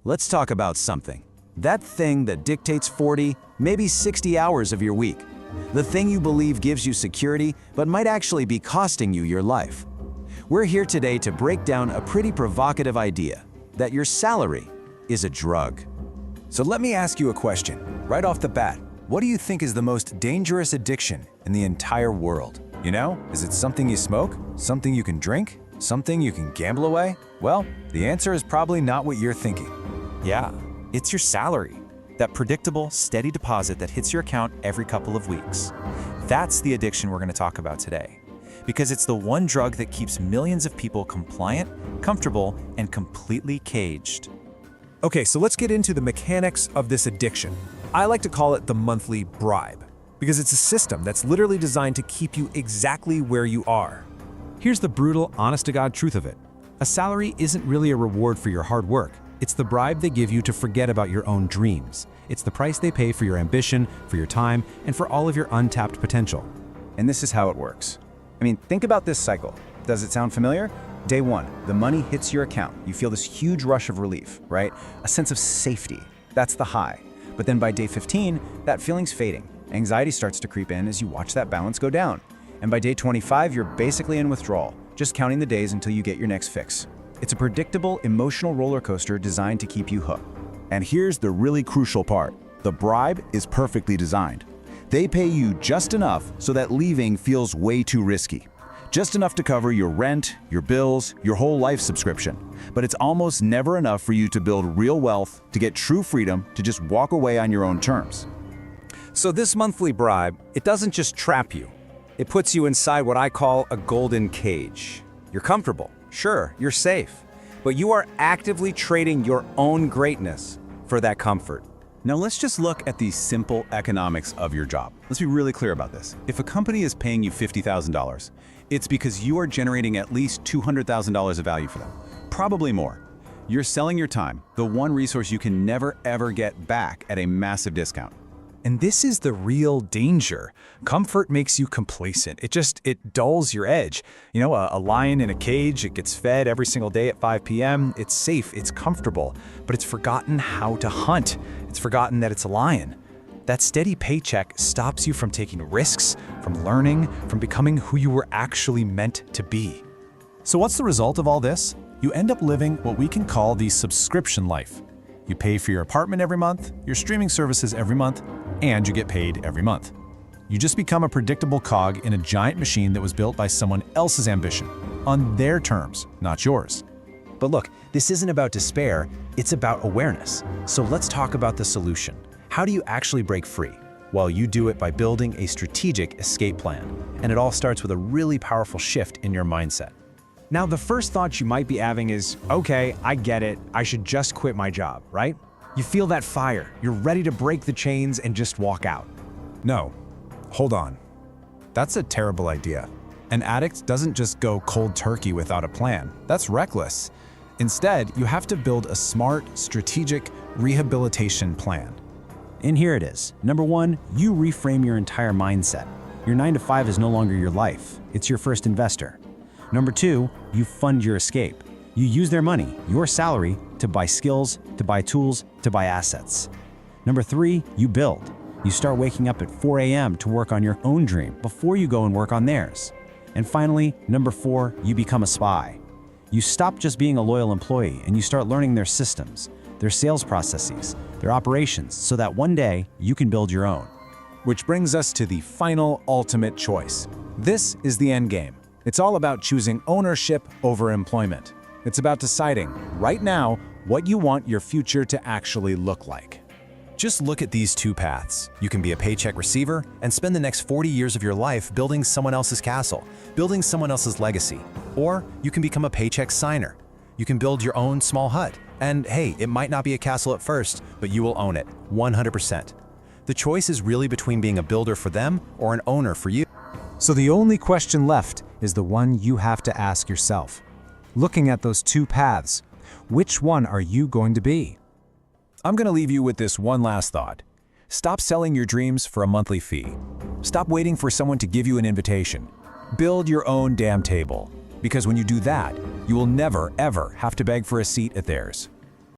Let's talk about something. That thing that dictates 40, maybe 60 hours of your week. The thing you believe gives you security, but might actually be costing you your life. We're here today to break down a pretty provocative idea, that your salary is a drug. So let me ask you a question, right off the bat. What do you think is the most dangerous addiction in the entire world? You know, is it something you smoke? Something you can drink? Something you can gamble away? Well, the answer is probably not what you're thinking. Yeah, it's your salary. That predictable, steady deposit that hits your account every couple of weeks. That's the addiction we're going to talk about today. Because it's the one drug that keeps millions of people compliant, comfortable, and completely caged. Okay, so let's get into the mechanics of this addiction. I like to call it the monthly bribe, because it's a system that's literally designed to keep you exactly where you are. Here's the brutal, honest-to-God truth of it. A salary isn't really a reward for your hard work. It's the bribe they give you to forget about your own dreams. It's the price they pay for your ambition, for your time, and for all of your untapped potential. And this is how it works. I mean, think about this cycle. Does it sound familiar? Day one, the money hits your account. You feel this huge rush of relief, right? A sense of safety. That's the high. But then by day 15, that feeling's fading. Anxiety starts to creep in as you watch that balance go down. And by day 25, you're basically in withdrawal, just counting the days until you get your next fix. It's a predictable, emotional roller coaster designed to keep you hooked. And here's the really crucial part. The bribe is perfectly designed. They pay you just enough so that leaving feels way too risky. Just enough to cover your rent, your bills, your whole life subscription. But it's almost never enough for you to build real wealth, to get true freedom, to just walk away on your own terms. So this monthly bribe, it doesn't just trap you. It puts you inside what I call a golden cage. You're comfortable, sure, you're safe, but you are actively trading your own greatness for that comfort. Now let's just look at the simple economics of your job. Let's be really clear about this. If a company is paying you $50,000, it's because you are generating at least $200,000 of value for them, probably more. You're selling your time, the one resource you can never ever get back at a massive discount. And this is the real danger. Comfort makes you complacent. It dulls your edge. You know, a lion in a cage, it gets fed every single day at 5 p.m. It's safe, it's comfortable, but it's forgotten how to hunt. It's forgotten that it's a lion. That steady paycheck stops you from taking risks, from learning, from becoming who you were actually meant to be. So what's the result of all this? You end up living what we can call the subscription life. You pay for your apartment every month, your streaming services every month, and you get paid every month. You just become a predictable cog in a giant machine that was built by someone else's ambition, on their terms, not yours. But look, this isn't about despair, it's about awareness. So let's talk about the solution. How do you actually break free? Well, you do it by building a strategic escape plan. And it all starts with a really powerful shift in your mindset. Now, the first thought you might be having is, okay, I get it, I should just quit my job, right? You feel that fire, you're ready to break the chains and just walk out. No, hold on. That's a terrible idea. An addict doesn't just go cold turkey without a plan. That's reckless. Instead, you have to build a smart, strategic rehabilitation plan. And here it is. Number one, you reframe your entire mindset. Your 9-to-5 is no longer your life, it's your first investor. Number two, you fund your escape. You use their money, your salary, to buy skills, to buy tools, to buy assets. Number three, you build. You start waking up at 4 a.m. to work on your own dream before you go and work on theirs. And finally, number four, you become a spy. You stop just being a loyal employee and you start learning their systems, their sales processes, their operations, so that one day you can build your own. Which brings us to the final ultimate choice. This is the end game. It's all about choosing ownership over employment. It's about deciding, right now, what you want your future to actually look like. Just look at these two paths. You can be a paycheck receiver and spend the next 40 years of your life building someone else's castle, building someone else's legacy. Or you can become a paycheck signer. You can build your own small hut. And hey, it might not be a castle at first, but you will own it, 100%. The choice is really between being a builder for them or an owner for you. So the only question left is the one you have to ask yourself. Looking at those two paths, which one are you going to be? I'm going to leave you with this one last thought. Stop selling your dreams for a monthly fee. Stop waiting for someone to give you an invitation. Build your own damn table. Because when you do that, you will never, ever have to beg for a seat at theirs.